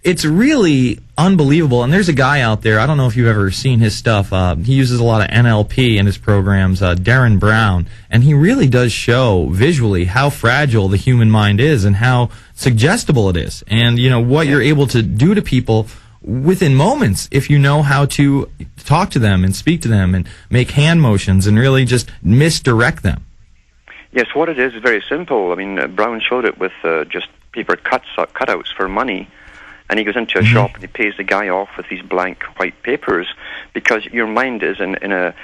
It's really unbelievable. And there's a guy out there, I don't know if you've ever seen his stuff. He uses a lot of NLP in his programs, Darren Brown, and he really does show visually how fragile the human mind is and how suggestible it is. And, what you're able to do to people within moments if you know how to talk to them and speak to them and make hand motions and really just misdirect them. Yes, what it is very simple. I mean, Brown showed it with just paper cutouts for money. And he goes into a shop and he pays the guy off with these blank white papers because your mind is in a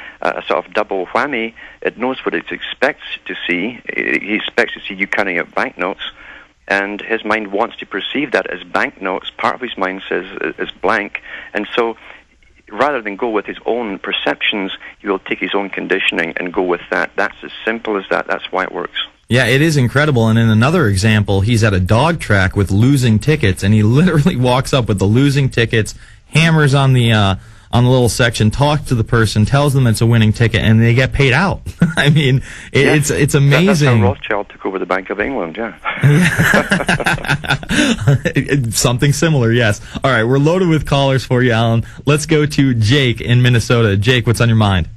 sort of double whammy. It knows what it expects to see. He expects to see you cutting out banknotes, and his mind wants to perceive that as banknotes. Part of his mind says is blank. And so rather than go with his own perceptions, he will take his own conditioning and go with that. That's as simple as that. That's why it works. Yeah, it is incredible. And in another example, he's at a dog track with losing tickets, and he literally walks up with the losing tickets, hammers on the little section, talks to the person, tells them it's a winning ticket, and they get paid out. I mean, it's amazing. That's how Rothschild took over the Bank of England, yeah. Something similar, yes. All right, we're loaded with callers for you, Alan. Let's go to Jake in Minnesota. Jake, what's on your mind?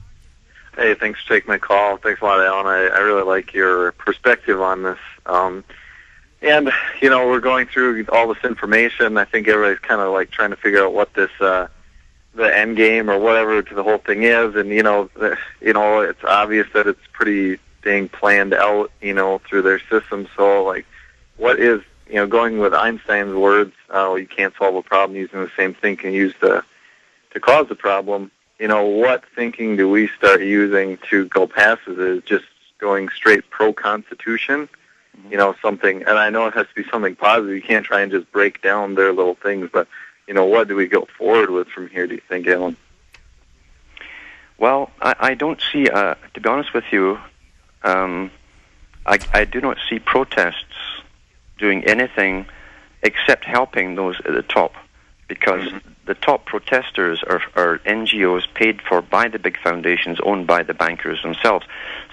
Hey, thanks for taking my call. Thanks a lot, Alan. I really like your perspective on this. And, we're going through all this information. I think everybody's kind of like trying to figure out what this, the end game or whatever to the whole thing is. And, it's obvious that it's pretty dang planned out, through their system. So, like, what is, going with Einstein's words, you can't solve a problem using the same thing you use to cause the problem. What thinking do we start using to go past it? Is just going straight pro-Constitution? Something, and I know it has to be something positive. You can't try and just break down their little things, but, what do we go forward with from here, do you think, Alan? Well, I don't see, to be honest with you, I do not see protests doing anything except helping those at the top, because the top protesters are NGOs paid for by the big foundations owned by the bankers themselves.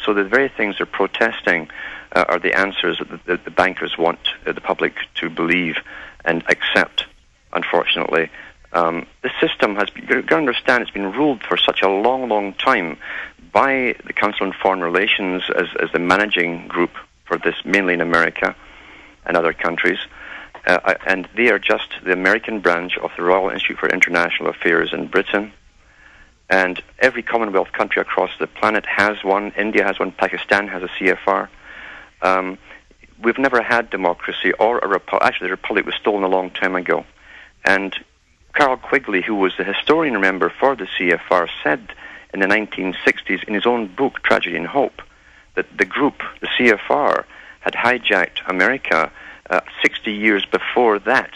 So the very things they're protesting are the answers that the bankers want the public to believe and accept, unfortunately. The system has, you've got to understand, it's been ruled for such a long, long time by the Council on Foreign Relations as the managing group for this, mainly in America and other countries. And they are just the American branch of the Royal Institute for International Affairs in Britain. And every Commonwealth country across the planet has one. India has one. Pakistan has a CFR. We've never had democracy or a republic. Actually, the republic was stolen a long time ago. And Carl Quigley, who was the historian, remember, for the CFR, said in the 1960s in his own book, Tragedy and Hope, that the group, the CFR, had hijacked America 60 years before that.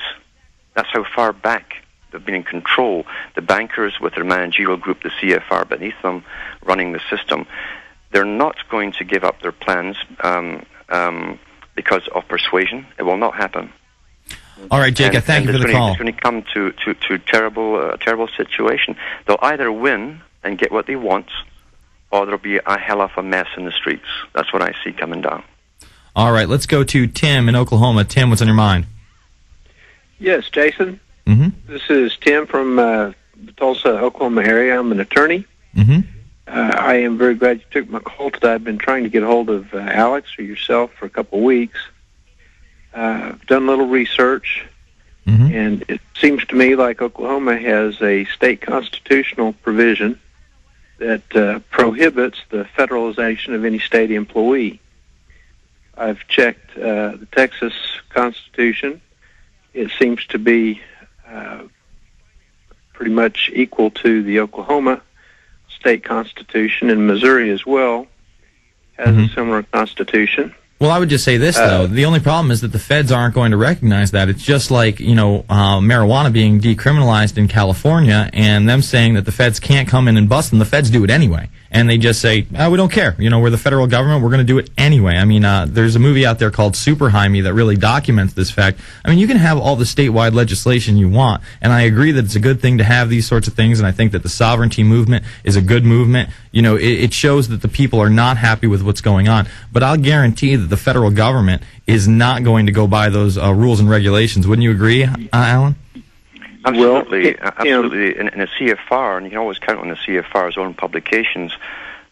That's how far back they've been in control. The bankers with their managerial group, the CFR, beneath them, running the system. They're not going to give up their plans because of persuasion. It will not happen. All right, Jake, thank you for the call. It's going to come to terrible situation. They'll either win and get what they want, or there'll be a hell of a mess in the streets. That's what I see coming down. All right, let's go to Tim in Oklahoma. Tim, what's on your mind? Yes, Jason. Mm-hmm. This is Tim from the Tulsa, Oklahoma area. I'm an attorney. Mm-hmm. I am very glad you took my call today. I've been trying to get a hold of Alex or yourself for a couple of weeks. I've done a little research, and it seems to me like Oklahoma has a state constitutional provision that prohibits the federalization of any state employee. I've checked the Texas Constitution. It seems to be pretty much equal to the Oklahoma state constitution, and Missouri as well has a similar constitution. Well, I would just say this, though. The only problem is that the feds aren't going to recognize that. It's just like, marijuana being decriminalized in California and them saying that the feds can't come in and bust them. The feds do it anyway. and they just say, we don't care. We're the federal government. We're going to do it anyway. I mean, there's a movie out there called Super Jaime that really documents this fact. I mean, you can have all the statewide legislation you want, and I agree that it's a good thing to have these sorts of things, and I think that the sovereignty movement is a good movement. It shows that the people are not happy with what's going on. But I'll guarantee that the federal government is not going to go by those rules and regulations. Wouldn't you agree, Alan? Absolutely, absolutely. In a CFR, and you can always count on the CFR's own publications,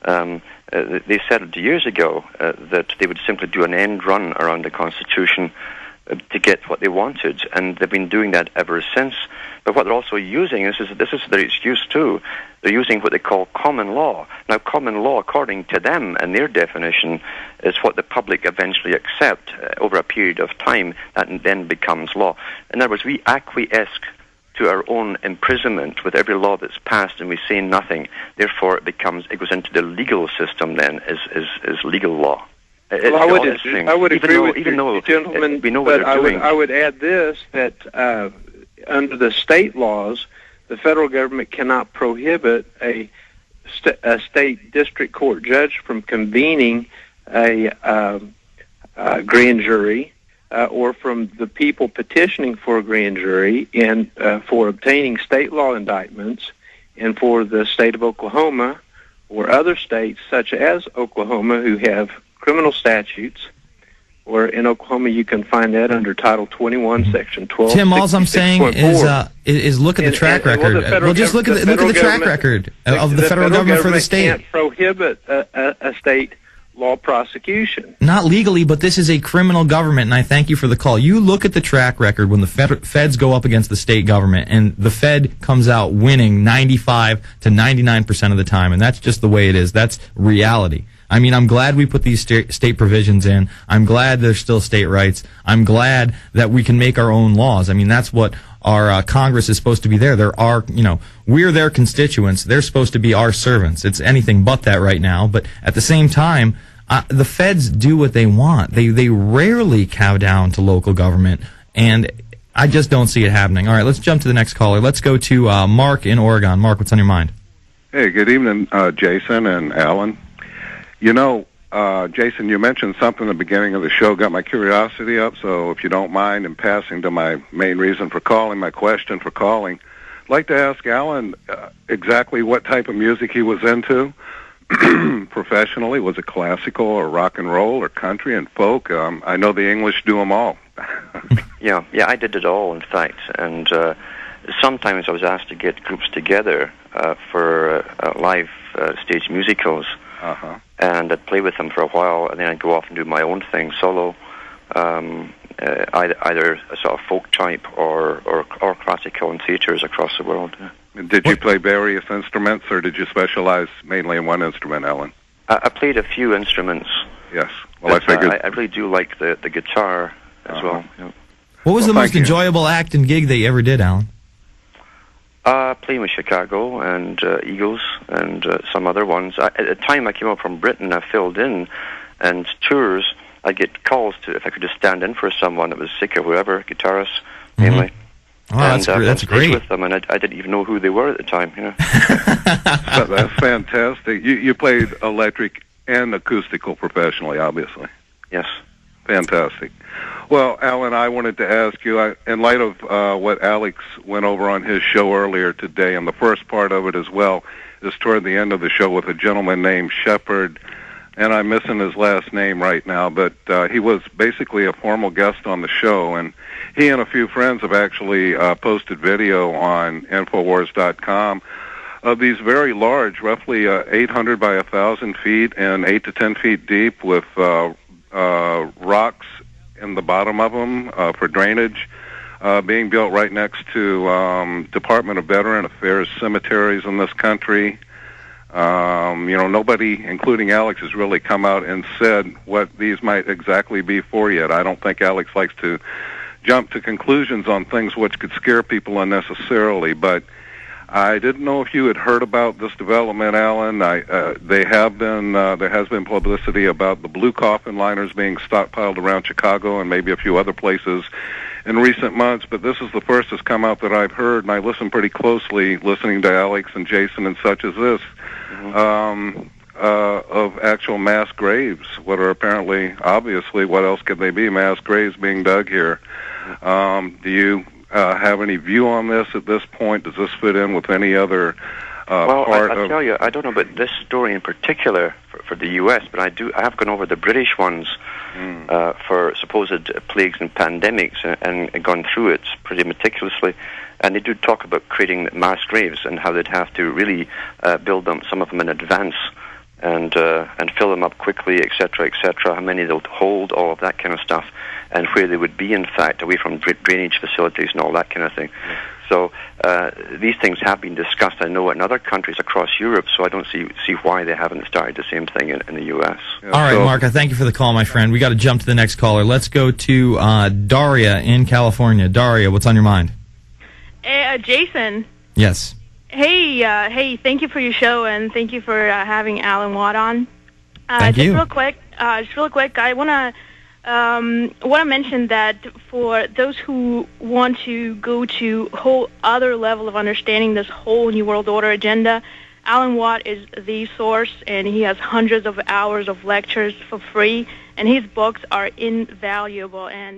they said years ago that they would simply do an end run around the Constitution to get what they wanted, and they've been doing that ever since. But what they're also using, this is their excuse too, they're using what they call common law. Now, common law, according to them and their definition, is what the public eventually accept over a period of time, that then becomes law. In other words, we acquiesce to our own imprisonment with every law that's passed, and we say nothing. Therefore, it goes into the legal system then as legal law. Well, I would agree with you, gentlemen, we know what they're doing. I would add this, that under the state laws, the federal government cannot prohibit a state district court judge from convening a grand jury or from the people petitioning for a grand jury and for obtaining state law indictments, and for the state of Oklahoma or other states such as Oklahoma who have criminal statutes, or in Oklahoma you can find that under Title 21, Section 12. Tim, all I'm saying is look at the track record. Well, just look at the track record of the federal government for the state. Can't prohibit a state law prosecution. Not legally, but this is a criminal government, and I thank you for the call. You look at the track record when the feds go up against the state government, and the Fed comes out winning 95 to 99% of the time, and that's just the way it is. That's reality. I mean, I'm glad we put these state provisions in. I'm glad there's still state rights. I'm glad that we can make our own laws. I mean, that's what our Congress is supposed to be there. We're their constituents. They're supposed to be our servants. It's anything but that right now. But at the same time, the feds do what they want. They rarely cow down to local government, and I just don't see it happening. All right, let's jump to the next caller. Let's go to Mark in Oregon. Mark, what's on your mind? Hey, good evening, Jason and Alan. Jason, you mentioned something at the beginning of the show, got my curiosity up, so if you don't mind, in passing to my main reason for calling, my question for calling, I'd like to ask Alan exactly what type of music he was into professionally. Was it classical or rock and roll or country and folk? I know the English do them all. Yeah, I did it all, in fact, and sometimes I was asked to get groups together for live stage musicals. Uh-huh. And I'd play with them for a while, and then I'd go off and do my own thing solo, either a sort of folk type or classical in theaters across the world. Yeah. Did you play various instruments, or did you specialize mainly in one instrument, Alan? I played a few instruments. Yes. Well, I figured. I really do like the guitar as well. Yeah. What was the most enjoyable act and gig that you ever did, Alan? Playing with Chicago and Eagles and some other ones. At the time I came up from Britain, I filled in, and tours, I'd get calls to if I could just stand in for someone that was sick or whoever, guitarists mainly. Oh, that's great. With them, and I didn't even know who they were at the time. That's fantastic. You played electric and acoustical professionally, obviously. Yes. Fantastic. Well, Alan, I wanted to ask you, in light of what Alex went over on his show earlier today, and the first part of it as well is toward the end of the show with a gentleman named Shepard, and I'm missing his last name right now, but he was basically a formal guest on the show, and he and a few friends have actually posted video on INFOWARRIOR.com of these very large, roughly 800 by 1,000 feet and 8 to 10 feet deep with rocks in the bottom of them for drainage, being built right next to Department of Veteran Affairs cemeteries in this country. Nobody, including Alex, has really come out and said what these might exactly be for yet. I don't think Alex likes to jump to conclusions on things which could scare people unnecessarily, but I didn't know if you had heard about this development, Alan. There has been publicity about the blue coffin liners being stockpiled around Chicago and maybe a few other places in recent months, but this is the first that's come out that I've heard, and I listen pretty closely, listening to Alex and Jason and such as this, of actual mass graves, what are apparently, obviously, what else could they be, mass graves being dug here. Do you have any view on this at this point? Does this fit in with any other part I'll tell you, I don't know about this story in particular for the U.S., but I have gone over the British ones for supposed plagues and pandemics and gone through it pretty meticulously. And they do talk about creating mass graves and how they'd have to really build them, some of them in advance, and fill them up quickly, etc., how many they'll hold, all of that kind of stuff, and where they would be, in fact, away from drainage facilities and all that kind of thing. So these things have been discussed, I know, in other countries across Europe, so I don't see why they haven't started the same thing in the U.S. All right, Mark, I thank you for the call, my friend. We got to jump to the next caller. Let's go to Daria in California. Daria, what's on your mind? Jason. Yes. Hey, thank you for your show, and thank you for having Alan Watt on. Thank you. Real quick, I want to mention that for those who want to go to whole other level of understanding this whole New World Order agenda, Alan Watt is the source, and he has hundreds of hours of lectures for free, and his books are invaluable. And